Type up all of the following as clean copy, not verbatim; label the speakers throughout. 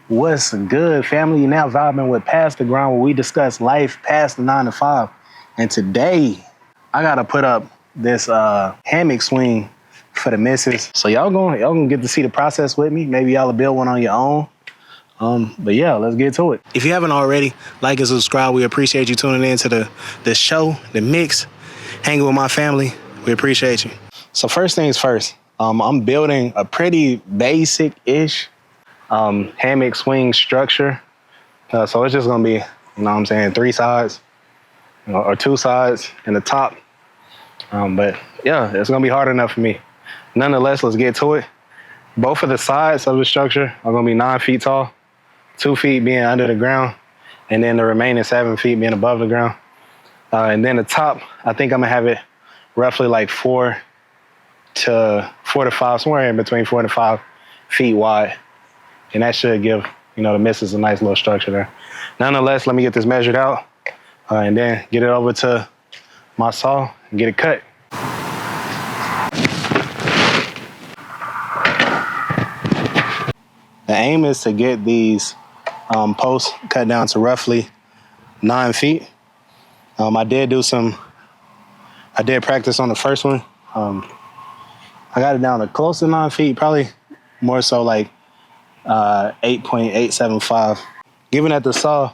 Speaker 1: What's good, family? You're now vibing with Past the Grind, where we discuss life past the 9 to 5. And today, I gotta put up this hammock swing for the missus. So y'all gonna get to see the process with me. Maybe y'all will build one on your own. But yeah, let's get to it. If you haven't already, like and subscribe. We appreciate you tuning in to the show, the mix, hanging with my family. We appreciate you. So first things first, I'm building a pretty basic-ish hammock swing structure. So it's just gonna be, you know what I'm saying, 3 sides, or 2 sides in the top. But yeah, it's gonna be hard enough for me. Nonetheless, let's get to it. Both of the sides of the structure are gonna be 9 feet tall, 2 feet being under the ground, and then the remaining 7 feet being above the ground. And then the top, I think I'm gonna have it roughly like 4 to 5, somewhere in between 4 to 5 feet wide. And that should give, you know, the missus a nice little structure there. Nonetheless, let me get this measured out and then get it over to my saw and get it cut. The aim is to get these posts cut down to roughly 9 feet. I did practice on the first one. I got it down to close to 9 feet, probably more so like 8.875. Given that the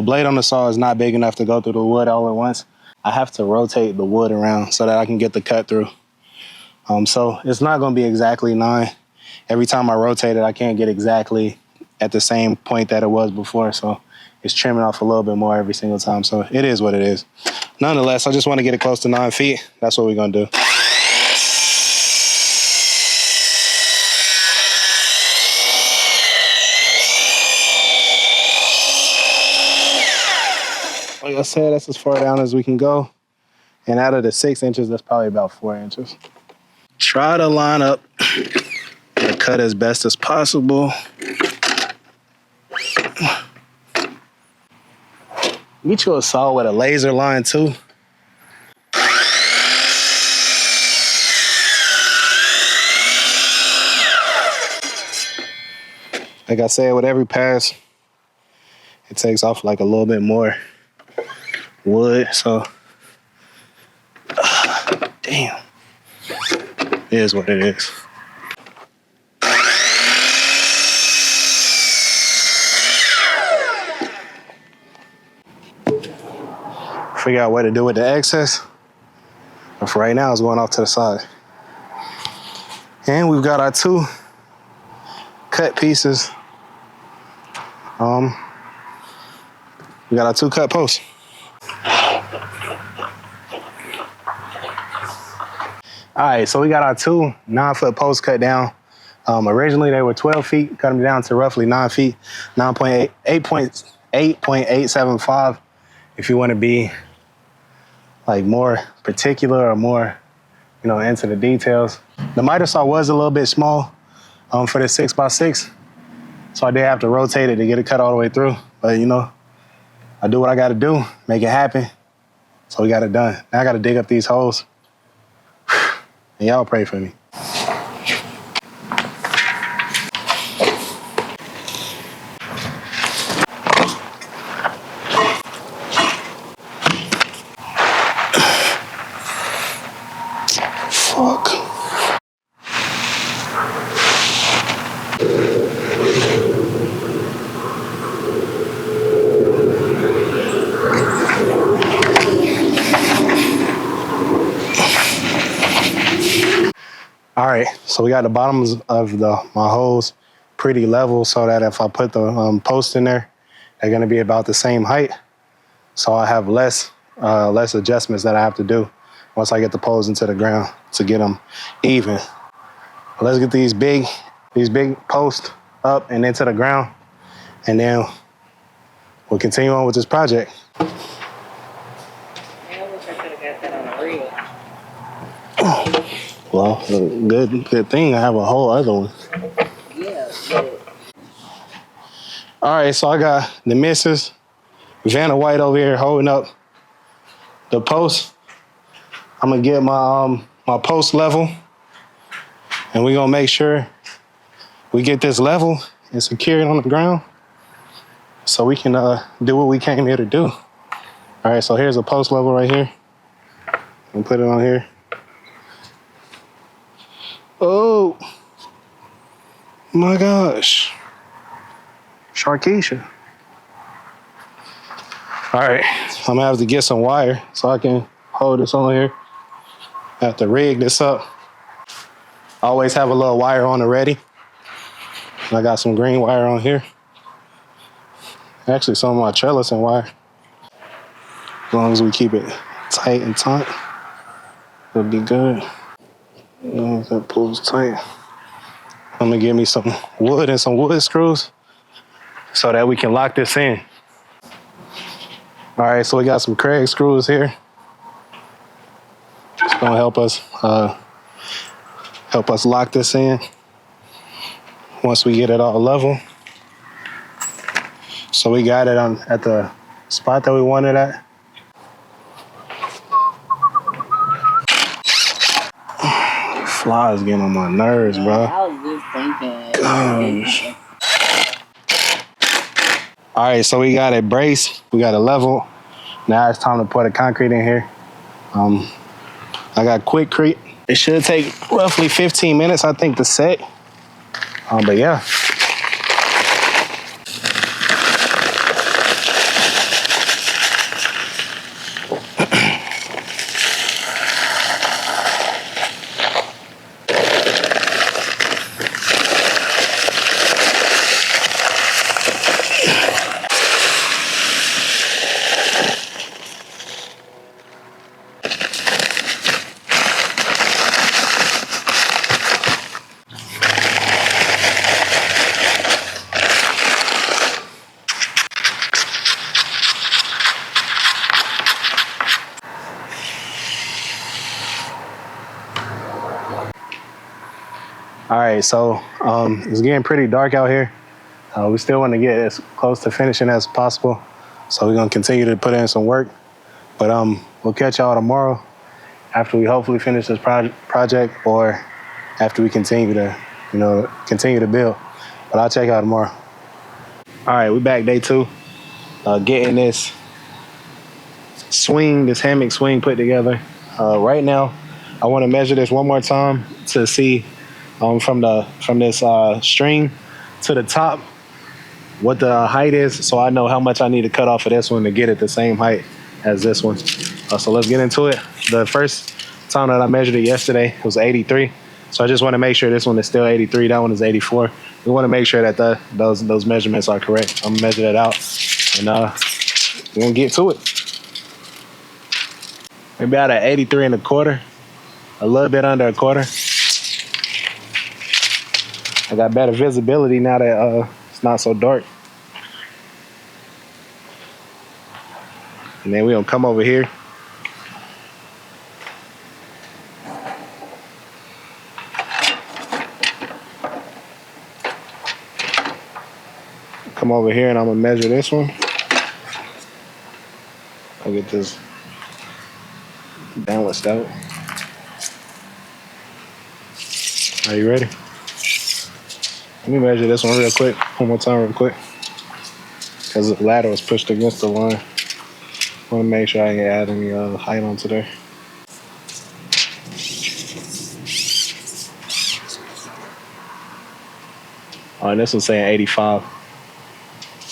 Speaker 1: blade on the saw is not big enough to go through the wood all at once, I have to rotate the wood around so that I can get the cut through. So it's not gonna be exactly 9. Every time I rotate it, I can't get exactly at the same point that it was before. So it's trimming off a little bit more every single time. So it is what it is. Nonetheless, I just want to get it close to 9 feet. That's what we're gonna do. Like I said, that's as far down as we can go. And out of the 6 inches, that's probably about 4 inches. Try to line up and cut as best as possible. Get you a saw with a laser line too. Like I said, with every pass, it takes off like a little bit more wood, so damn, it is what it is. Figure out what to do with the excess, but for right now, it's going off to the side. And we've got our 2 cut pieces. We got our 2 cut posts. All right, so we got our 2 9-foot posts cut down. Originally, they were 12 feet, cut them down to roughly 9 feet, 8.875. If you want to be like more particular or more, you know, into the details. The miter saw was a little bit small for the 6x6, so I did have to rotate it to get it cut all the way through. But you know, I do what I got to do, make it happen. So we got it done. Now I got to dig up these holes. And y'all pray for me. Fuck. All right, so we got the bottoms of my holes pretty level so that if I put the post in there, they're gonna be about the same height. So I have less adjustments that I have to do once I get the poles into the ground to get them even. Let's get these big posts up and into the ground, and then we'll continue on with this project.
Speaker 2: I wish I could have got that on a reel.
Speaker 1: Well, good thing I have a whole other one.
Speaker 2: Yeah, good.
Speaker 1: All right, so I got the missus, Vanna White over here holding up the post. I'm gonna get my post level, and we're gonna make sure we get this level, and secure it on the ground so we can do what we came here to do. All right, so here's a post level right here. And put it on here. Oh my gosh. Sharkeisha. All right, I'm gonna have to get some wire so I can hold this on here. I have to rig this up. Always have a little wire on the ready. I got some green wire on here. Actually, some of my trellis and wire. As long as we keep it tight and taut, it'll be good. As long as that pulls tight. I'm gonna get me some wood and some wood screws so that we can lock this in. All right, so we got some Craig screws here. It's gonna help us lock this in once we get it all level. So we got it at the spot that we wanted at. Flies getting on my nerves, bro.
Speaker 2: I was just thinking.
Speaker 1: Gosh. All right, so we got it braced, we got it level. Now it's time to put the concrete in here. I got Quikrete. It should take roughly 15 minutes, I think, to set. But yeah. All right, so it's getting pretty dark out here. We still want to get as close to finishing as possible. So we're gonna continue to put in some work. But we'll catch y'all tomorrow after we hopefully finish this project or after we continue to build. But I'll check y'all tomorrow. All right, we back day 2. Getting this swing, this hammock swing put together. Right now, I want to measure this one more time to see from this string to the top what the height is, so I know how much I need to cut off of this one to get it the same height as this one. So let's get into it. The first time that I measured it yesterday, it was 83. So I just want to make sure this one is still 83. That one is 84. We want to make sure that those measurements are correct. I'm gonna measure that out, and we're gonna get to it. Maybe about at 83 1/4, a little bit under 1/4. I got better visibility now that it's not so dark. And then we're gonna come over here. Come over here and I'm gonna measure this one. I'll get this balanced out. Are you ready? Let me measure this one real quick, one more time real quick. Because the ladder was pushed against the line. I want to make sure I ain't add any height onto there. All right, this one's saying 85.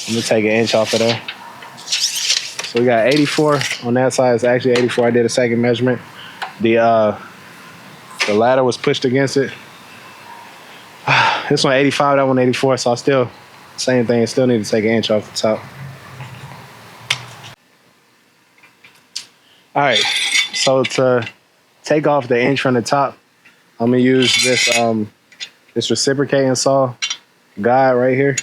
Speaker 1: I'm gonna take an inch off of there. So we got 84 on that side. It's actually 84. I did a second measurement. The ladder was pushed against it. This one 85, that one 84. So I still, same thing. Still need to take an inch off the top. All right. So to take off the inch from the top, I'm gonna use this this reciprocating saw guide right here.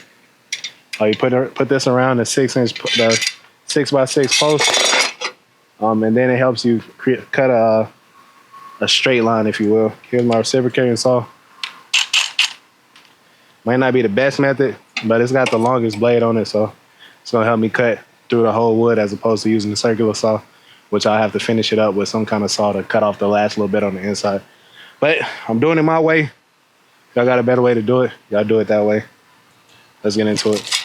Speaker 1: You put this around the 6x6 post, and then it helps you cut a straight line, if you will. Here's my reciprocating saw. Might not be the best method, but it's got the longest blade on it, so it's gonna help me cut through the whole wood as opposed to using the circular saw, which I'll have to finish it up with some kind of saw to cut off the last little bit on the inside. But I'm doing it my way. Y'all got a better way to do it, y'all do it that way. Let's get into it.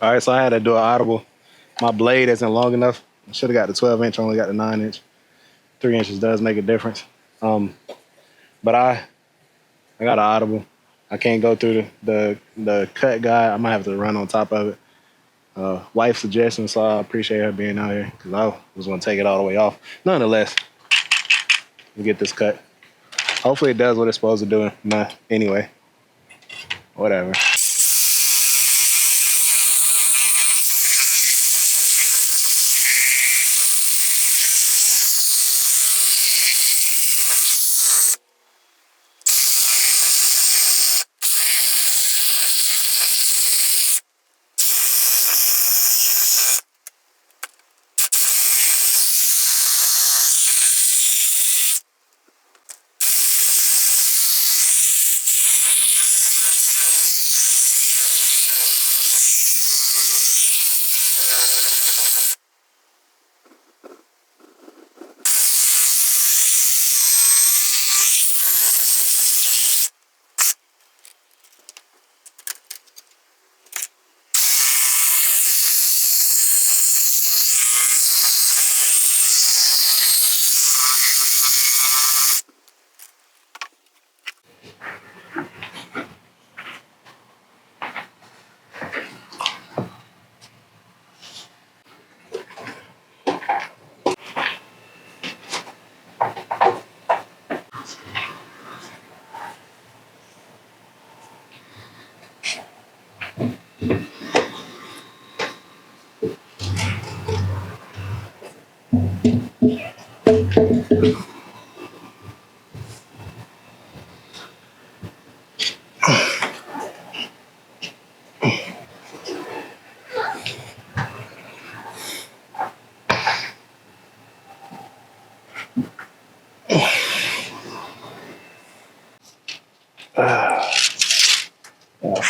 Speaker 1: All right, so I had to do an audible. My blade isn't long enough. I should have got the 12-inch, only got the 9-inch. 3 inches does make a difference. But I got an audible. I can't go through the cut guide. I might have to run on top of it. Wife's suggestion, so I appreciate her being out here because I was going to take it all the way off. Nonetheless, we get this cut. Hopefully it does what it's supposed to do. Nah, anyway, whatever.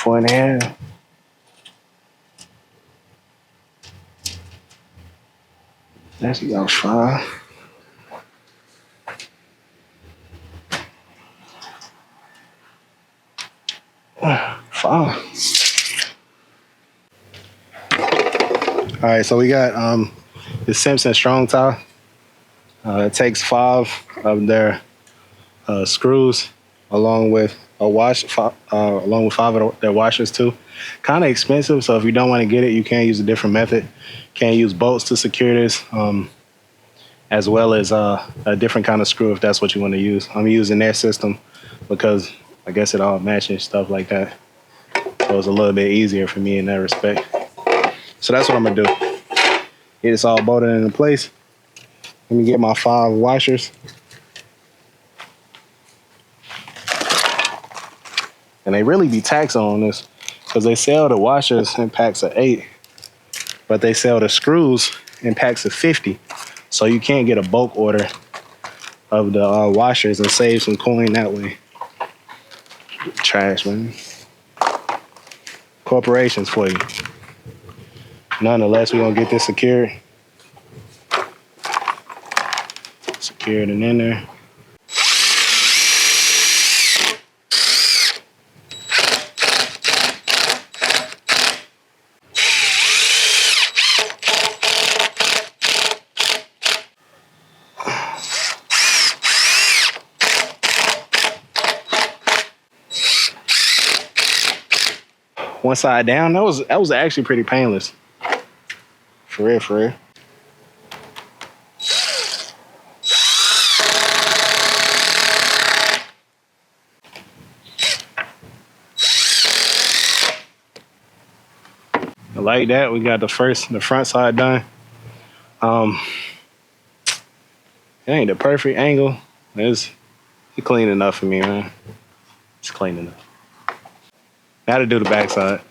Speaker 1: Four and a half. That's about 5. All right, so we got the Simpson strong tie. It takes 5 of their screws along with a along with 5 of their washers too. Kind of expensive, so if you don't want to get it, you can use a different method. Can use bolts to secure this, as well as a different kind of screw if that's what you want to use. I'm using their system because I guess it all matches, stuff like that. So it's a little bit easier for me in that respect. So that's what I'm gonna do. Get this all bolted into place. Let me get my 5 washers. And they really be taxing on this because they sell the washers in packs of 8, but they sell the screws in packs of 50. So you can't get a bulk order of the washers and save some coin that way. Trash, man. Corporations for you. Nonetheless, we're gonna get this secured. Secured and in there. One side down, that was actually pretty painless. For real, for real. Like that, we got the front side done. It ain't the perfect angle. It's clean enough for me, man. It's clean enough. Now to do the backside.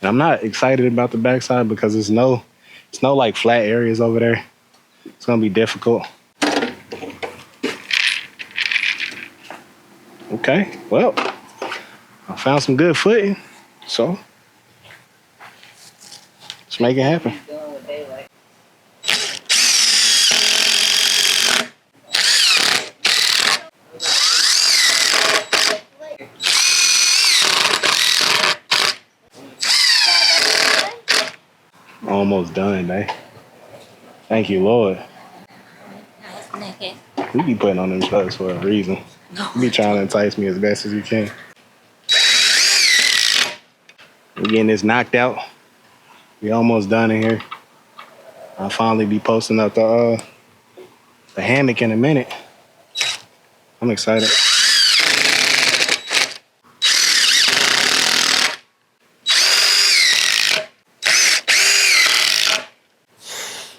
Speaker 1: And I'm not excited about the backside because it's no like flat areas over there. It's gonna be difficult. Okay, well, I found some good footing, so let's make it happen. Almost done, eh? Thank you, Lord. We be putting on them trucks for a reason. You be trying to entice me as best as you can. We're getting this knocked out. We almost done in here. I'll finally be posting up the hammock in a minute. I'm excited.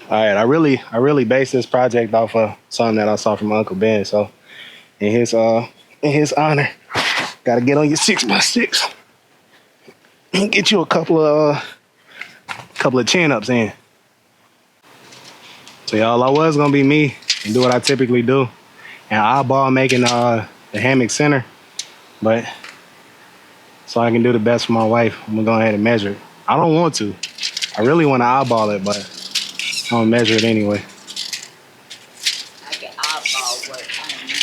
Speaker 1: All right, I really based this project off of something that I saw from Uncle Ben. So in his honor, gotta get on your 6x6 and get you a couple of chin ups in. So y'all, I was gonna be me and do what I typically do and eyeball making the hammock center, but so I can do the best for my wife, I'm gonna go ahead and measure it. I don't want to. I really want to eyeball it, but I'm gonna measure it anyway.
Speaker 2: I can eyeball what I need.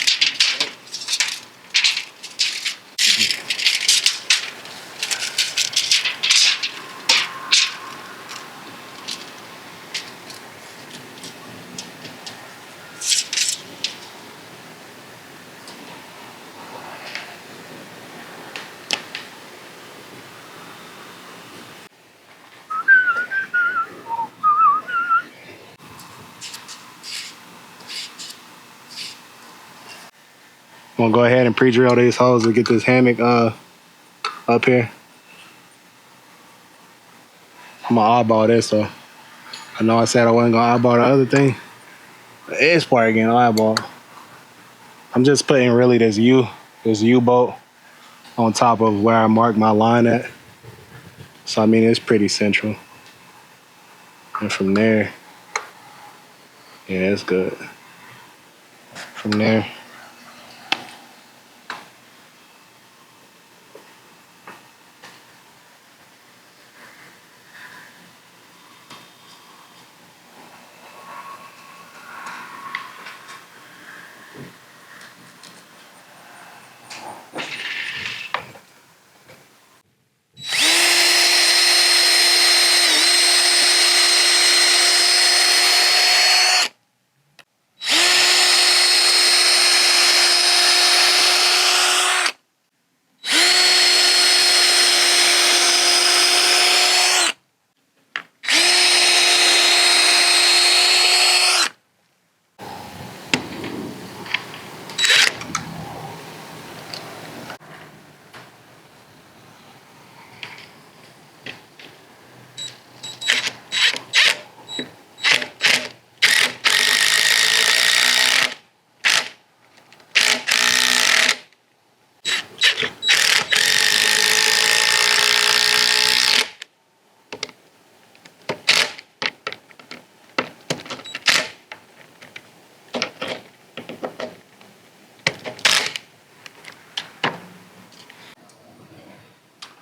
Speaker 1: I'm gonna go ahead and pre-drill these holes to get this hammock up here. I'm gonna eyeball this, so I know I said I wasn't gonna eyeball the other thing. The edge part again, eyeball. I'm just putting really this U-bolt on top of where I marked my line at. So I mean it's pretty central. And from there, yeah, it's good. From there.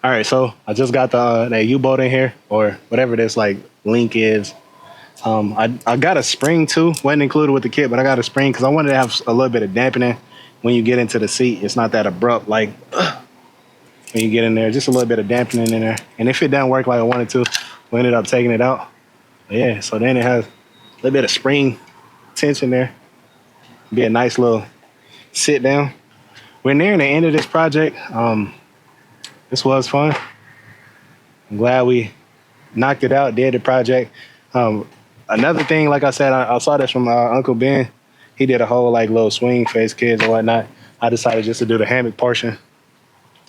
Speaker 1: All right, so I just got that U-bolt in here, or whatever this like link is. I got a spring too, wasn't included with the kit, but I got a spring because I wanted to have a little bit of dampening when you get into the seat. It's not that abrupt like when you get in there, just a little bit of dampening in there. And if it doesn't work like I wanted to, we ended up taking it out. But yeah, so then it has a little bit of spring tension there. Be a nice little sit down. We're nearing the end of this project. This was fun. I'm glad we knocked it out, did the project. Another thing, like I said, I saw this from Uncle Ben. He did a whole like little swing face kids and whatnot. I decided just to do the hammock portion.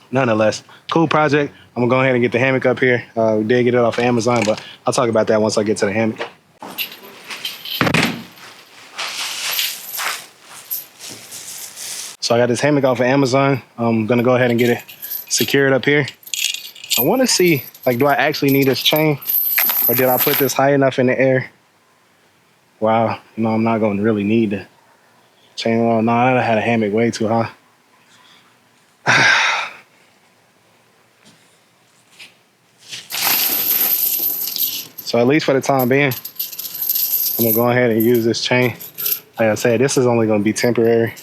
Speaker 1: Nonetheless, cool project. I'm gonna go ahead and get the hammock up here. We did get it off of Amazon, but I'll talk about that once I get to the hammock. So I got this hammock off of Amazon. I'm gonna go ahead and get it secured up here. I wanna see, like, do I actually need this chain? Or did I put this high enough in the air? Wow, you know, I'm not gonna really need the chain. Oh, no, I had a hammock way too high. So at least for the time being, I'm gonna go ahead and use this chain. Like I said, this is only gonna be temporary.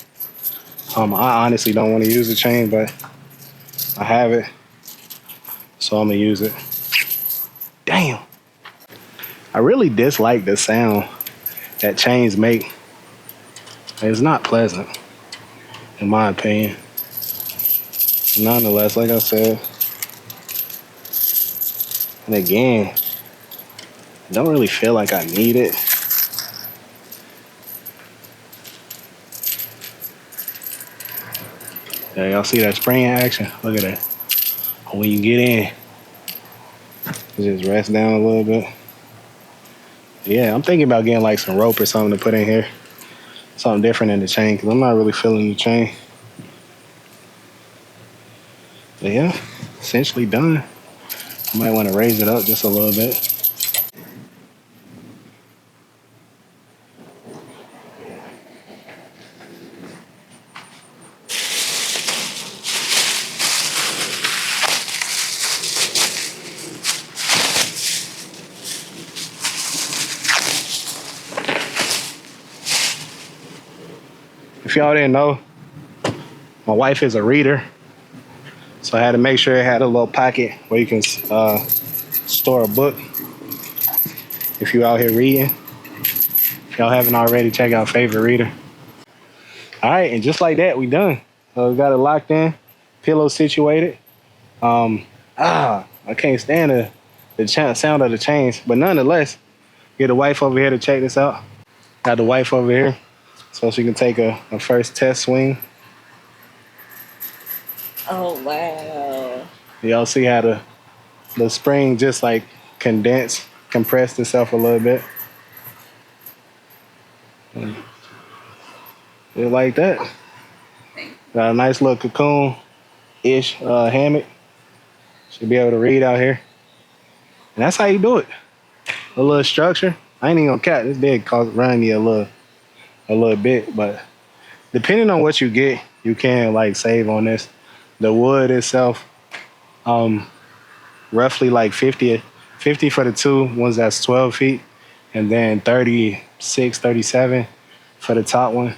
Speaker 1: I honestly don't want to use the chain, but I have it, so I'm gonna use it. Damn. I really dislike the sound that chains make. It's not pleasant, in my opinion. Nonetheless, like I said, and again, I don't really feel like I need it. Yeah, y'all see that spring action? Look at that. When you get in, you just rest down a little bit. Yeah, I'm thinking about getting like some rope or something to put in here. Something different in the chain, because I'm not really feeling the chain. But yeah, essentially done. I might want to raise it up just a little bit. If y'all didn't know, my wife is a reader. So I had to make sure it had a little pocket where you can store a book if you out here reading. If y'all haven't already, check out Favorite Reader. All right, and just like that, we done. We got it locked in, pillow situated. I can't stand the sound of the chains, but nonetheless, get the wife over here to check this out. Got the wife over here so she can take a first test swing.
Speaker 2: Oh, wow.
Speaker 1: Y'all see how the spring just like compressed itself a little bit. Just like that. Got a nice little cocoon-ish hammock. Should be able to read out here. And that's how you do it. A little structure. I ain't even gonna cap. This did run me a little bit, but depending on what you get, you can like save on this. The wood itself, roughly like 50 for the two ones that's 12 feet, and then 36, 37 for the top one.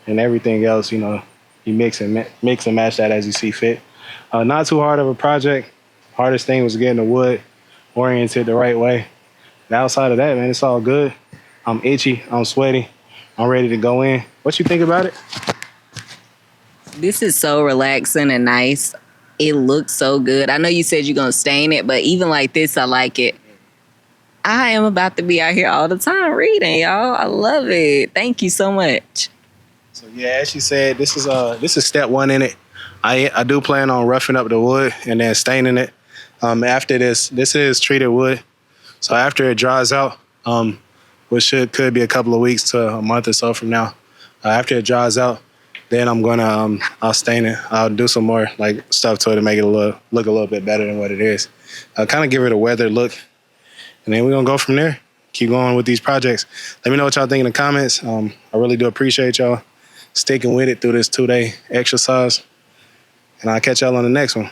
Speaker 1: And everything else, you know, you mix and match that as you see fit. Not too hard of a project. Hardest thing was getting the wood oriented the right way. And outside of that, man, it's all good. I'm itchy, I'm sweaty, I'm ready to go in. What you think about it?
Speaker 2: This is so relaxing and nice. It looks so good. I know you said you're going to stain it, but even like this, I like it. I am about to be out here all the time reading, y'all. I love it. Thank you so much.
Speaker 1: So yeah, as she said, this is step one in it. I do plan on roughing up the wood and then staining it. After this is treated wood. So after it dries out, which could be a couple of weeks to a month or so from now, after it dries out, then I'm gonna I'll stain it. I'll do some more like stuff to it to make it look a little bit better than what it is. Kind of give it a weathered look, and then we're gonna go from there. Keep going with these projects. Let me know what y'all think in the comments. I really do appreciate y'all sticking with it through this 2-day exercise, and I'll catch y'all on the next one.